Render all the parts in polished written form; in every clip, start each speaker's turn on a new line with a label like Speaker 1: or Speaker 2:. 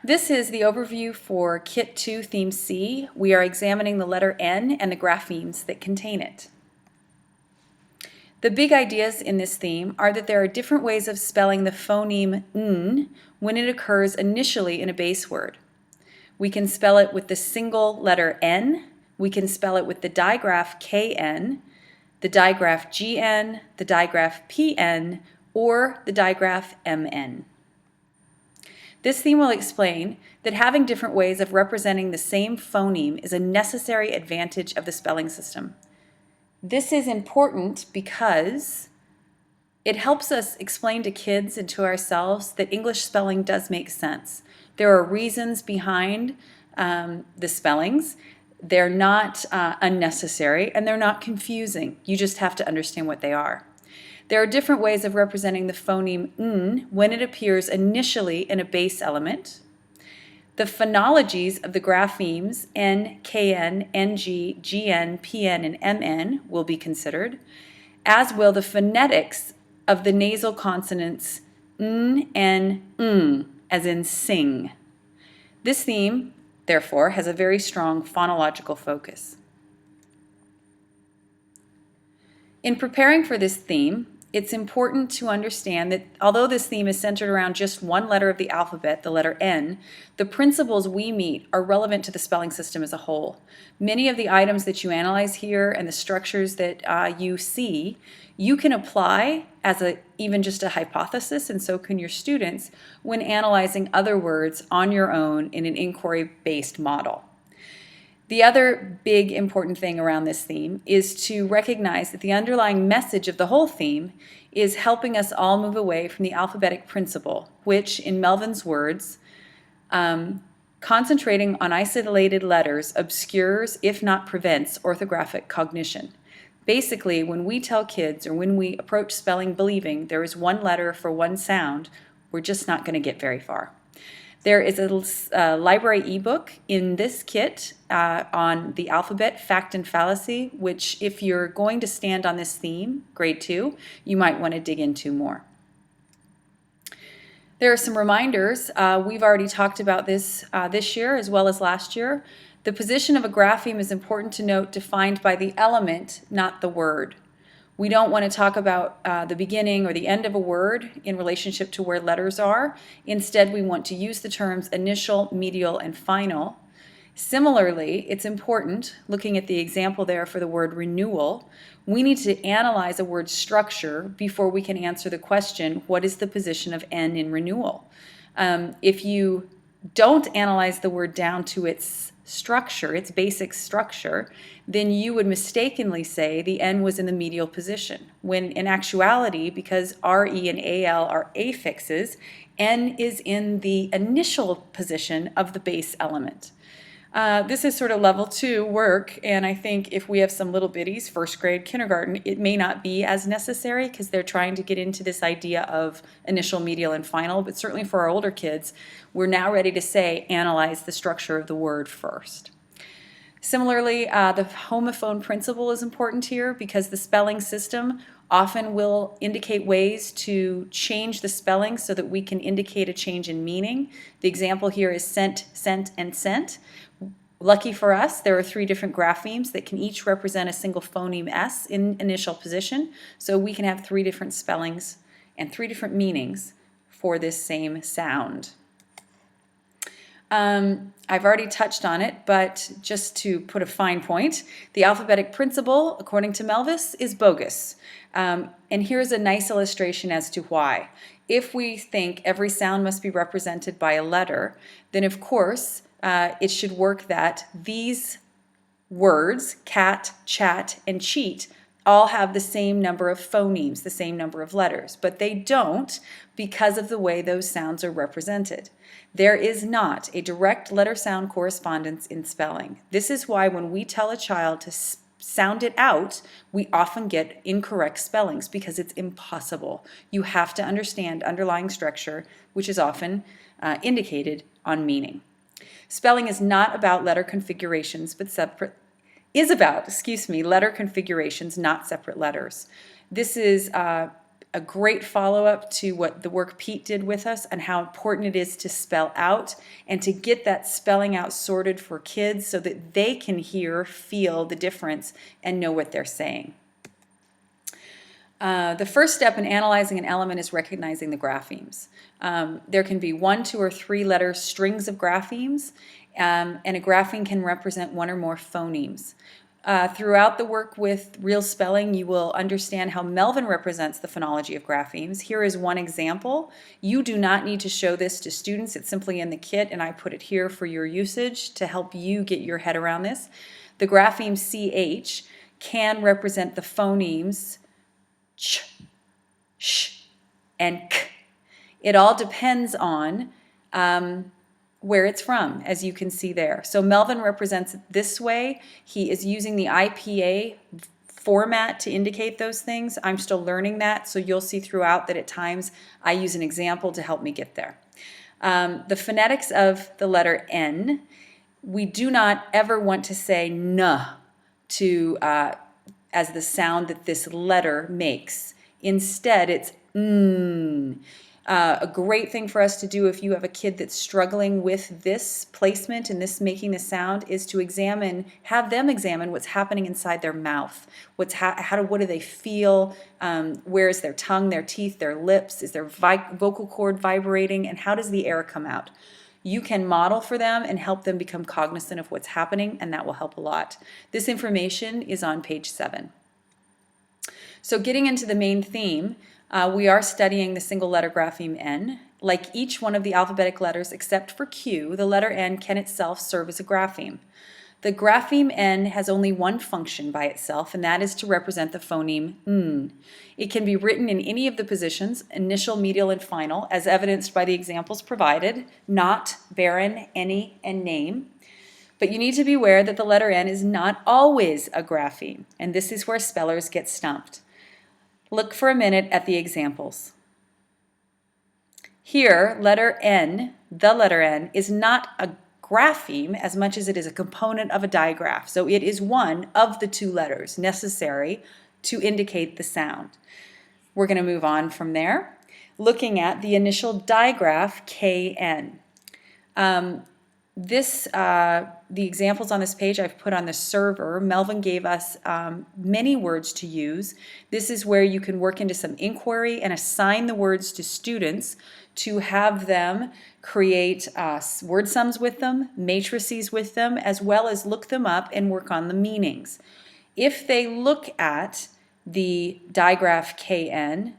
Speaker 1: This is the overview for Kit 2, Theme C. We are examining the letter N and the graphemes that contain it. The big ideas in this theme are that there are different ways of spelling the phoneme N when it occurs initially in a base word. We can spell it with the single letter N, we can spell it with the digraph KN, the digraph GN, the digraph PN, or the digraph MN. This theme will explain that having different ways of representing the same phoneme is a necessary advantage of the spelling system. This is important because it helps us explain to kids and to ourselves that English spelling does make sense. There are reasons behind the spellings. They're not unnecessary and they're not confusing. You just have to understand what they are. There are different ways of representing the phoneme N when it appears initially in a base element. The phonologies of the graphemes N, KN, NG, GN, PN, and MN will be considered, as will the phonetics of the nasal consonants N and as in sing. This theme, therefore, has a very strong phonological focus. In preparing for this theme, it's important to understand that although this theme is centered around just one letter of the alphabet, the letter N, the principles we meet are relevant to the spelling system as a whole. Many of the items that you analyze here and the structures that you see, you can apply as even just a hypothesis, and so can your students, when analyzing other words on your own in an inquiry-based model. The other big important thing around this theme is to recognize that the underlying message of the whole theme is helping us all move away from the alphabetic principle, which, in Melvin's words, concentrating on isolated letters obscures, if not prevents, orthographic cognition. Basically, when we tell kids or when we approach spelling believing there is one letter for one sound, we're just not going to get very far. There is a library ebook in this kit on the alphabet, fact and fallacy, which if you're going to stand on this theme, grade 2, you might want to dig into more. There are some reminders. We've already talked about this this year as well as last year. The position of a grapheme is important to note, defined by the element, not the word. We don't want to talk about the beginning or the end of a word in relationship to where letters are. Instead, we want to use the terms initial, medial, and final. Similarly, it's important, looking at the example there for the word renewal, we need to analyze a word's structure before we can answer the question, what is the position of N in renewal? If you don't analyze the word down to its structure, its basic structure, then you would mistakenly say the N was in the medial position, when in actuality, because RE and AL are affixes, N is in the initial position of the base element. This is sort of level 2 work, and I think if we have some little bitties, first grade, kindergarten, it may not be as necessary because they're trying to get into this idea of initial, medial, and final, but certainly for our older kids, we're now ready to say analyze the structure of the word first. Similarly, the homophone principle is important here because the spelling system often will indicate ways to change the spelling so that we can indicate a change in meaning. The example here is sent, sent, and sent. Lucky for us, there are 3 different graphemes that can each represent a single phoneme S in initial position, so we can have 3 different spellings and 3 different meanings for this same sound. I've already touched on it, but just to put a fine point, the alphabetic principle, according to Melvis, is bogus. And here's a nice illustration as to why. If we think every sound must be represented by a letter, then of course it should work that these words, cat, chat, and cheat, all have the same number of phonemes, the same number of letters, but they don't because of the way those sounds are represented. There is not a direct letter-sound correspondence in spelling. This is why when we tell a child to sound it out, we often get incorrect spellings because it's impossible. You have to understand underlying structure, which is often indicated on meaning. Spelling is not about letter configurations, but letter configurations, not separate letters. This is a great follow-up to what the work Pete did with us and how important it is to spell out and to get that spelling out sorted for kids so that they can hear, feel the difference, and know what they're saying. The first step in analyzing an element is recognizing the graphemes. There can be 1, 2, or 3 letter strings of graphemes, and a grapheme can represent 1 or more phonemes. Throughout the work with real spelling, you will understand how Melvin represents the phonology of graphemes. Here is one example. You do not need to show this to students. It's simply in the kit, and I put it here for your usage to help you get your head around this. The grapheme CH can represent the phonemes ch, sh, and k. It all depends on where it's from, as you can see there. So Melvin represents it this way. He is using the IPA format to indicate those things. I'm still learning that, so you'll see throughout that at times I use an example to help me get there. The phonetics of the letter N, we do not ever want to say N to as the sound that this letter makes. Instead, it's N. A great thing for us to do if you have a kid that's struggling with this placement and this making the sound is to have them examine what's happening inside their mouth. What do they feel? Where is their tongue, their teeth, their lips? Is their vocal cord vibrating? And how does the air come out? You can model for them and help them become cognizant of what's happening, and that will help a lot. This information is on page 7. So getting into the main theme, we are studying the single letter grapheme N. Like each one of the alphabetic letters except for Q, the letter N can itself serve as a grapheme. The grapheme N has only one function by itself, and that is to represent the phoneme N. It can be written in any of the positions, initial, medial, and final, as evidenced by the examples provided, not, barren, any, and name. But you need to be aware that the letter N is not always a grapheme, and this is where spellers get stumped. Look for a minute at the examples. Here, letter N, the letter N, is not a grapheme as much as it is a component of a digraph. So it is one of the 2 letters necessary to indicate the sound. We're going to move on from there, looking at the initial digraph KN. The examples on this page I've put on the server. Melvin gave us many words to use. This is where you can work into some inquiry and assign the words to students to have them create word sums with them, matrices with them, as well as look them up and work on the meanings. If they look at the digraph KN,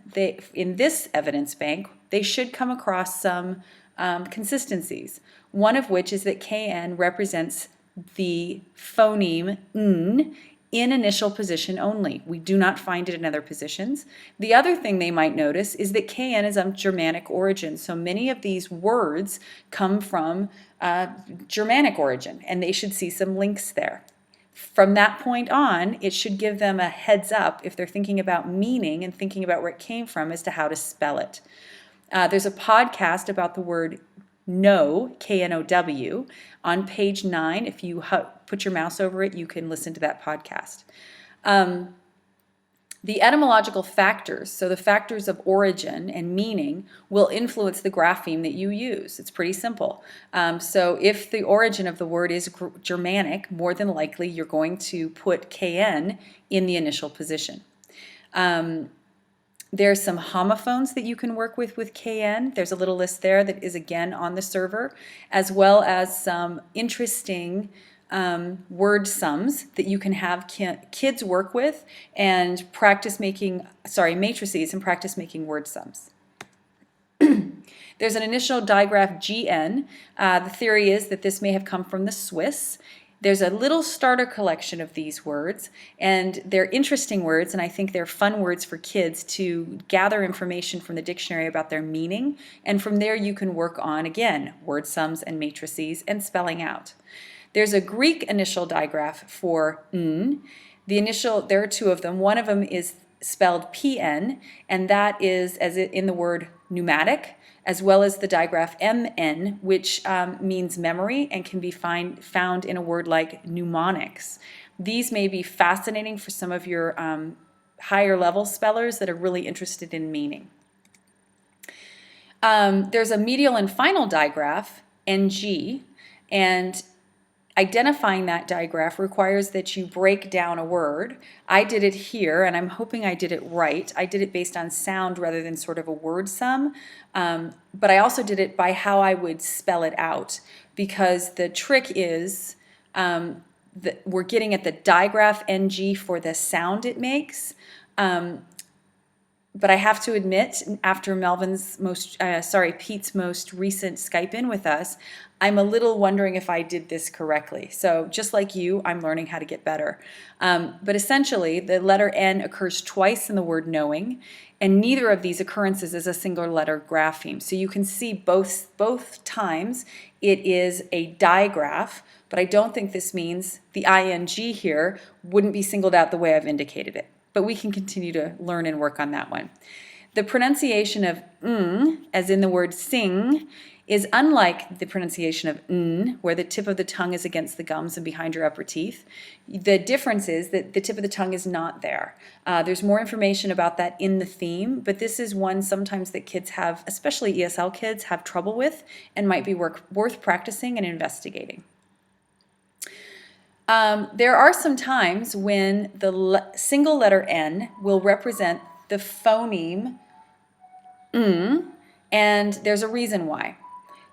Speaker 1: in this evidence bank, they should come across some consistencies. One of which is that KN represents the phoneme N in initial position only. We do not find it in other positions. The other thing they might notice is that KN is of Germanic origin. So many of these words come from Germanic origin, and they should see some links there. From that point on, it should give them a heads up if they're thinking about meaning and thinking about where it came from as to how to spell it. There's a podcast about the word know, K-N-O-W, on page 9. If you put your mouse over it, you can listen to that podcast. The etymological factors, so the factors of origin and meaning, will influence the grapheme that you use. It's pretty simple. So if the origin of the word is Germanic, more than likely you're going to put KN in the initial position. There's some homophones that you can work with KN. There's a little list there that is again on the server, as well as some interesting word sums that you can have kids work with and matrices and practice making word sums. There's an initial digraph GN. The theory is that this may have come from the Swiss. There's a little starter collection of these words, and they're interesting words, and I think they're fun words for kids to gather information from the dictionary about their meaning, and from there you can work on, again, word sums and matrices and spelling out. There's a Greek initial digraph for N. There are 2 of them. One of them is spelled PN, and that is as in the word pneumatic, as well as the digraph MN, which means memory and can be found in a word like mnemonics. These may be fascinating for some of your higher level spellers that are really interested in meaning. There's a medial and final digraph, NG, and identifying that digraph requires that you break down a word. I did it here, and I'm hoping I did it right. I did it based on sound rather than sort of a word sum, but I also did it by how I would spell it out, because the trick is we're getting at the digraph NG for the sound it makes. But I have to admit, after Pete's most recent Skype in with us, I'm a little wondering if I did this correctly. So just like you, I'm learning how to get better. But essentially, the letter N occurs twice in the word knowing, and neither of these occurrences is a single letter grapheme. So you can see both times it is a digraph, but I don't think this means the ing here wouldn't be singled out the way I've indicated it. But we can continue to learn and work on that one. The pronunciation of ng, as in the word sing, is unlike the pronunciation of n, where the tip of the tongue is against the gums and behind your upper teeth. The difference is that the tip of the tongue is not there. There's more information about that in the theme, but this is one sometimes that kids have, especially ESL kids, have trouble with and might be worth practicing and investigating. There are some times when the single letter N will represent the phoneme and there's a reason why.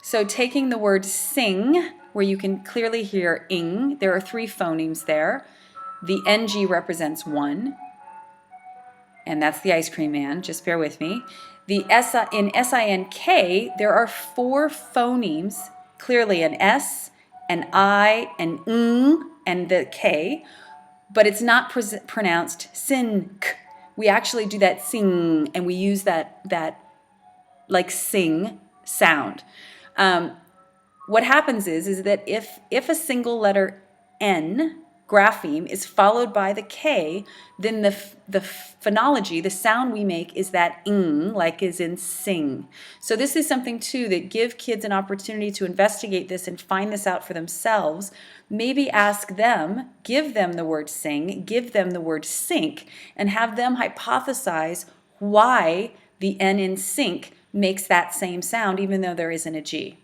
Speaker 1: So taking the word sing, where you can clearly hear ing, there are 3 phonemes there. The NG represents 1, and that's the ice cream man, just bear with me. In SINK, there are 4 phonemes, clearly an S, an I, an ng, and the K, but it's not pronounced sink. We actually do that sing, and we use that like sing sound. What happens is that if a single letter N grapheme is followed by the K, then the phonology, the sound we make, is that ing, like is in sing. So this is something too that give kids an opportunity to investigate this and find this out for themselves. Maybe ask them, give them the word sing, give them the word sink, and have them hypothesize why the N in sink makes that same sound even though there isn't a G.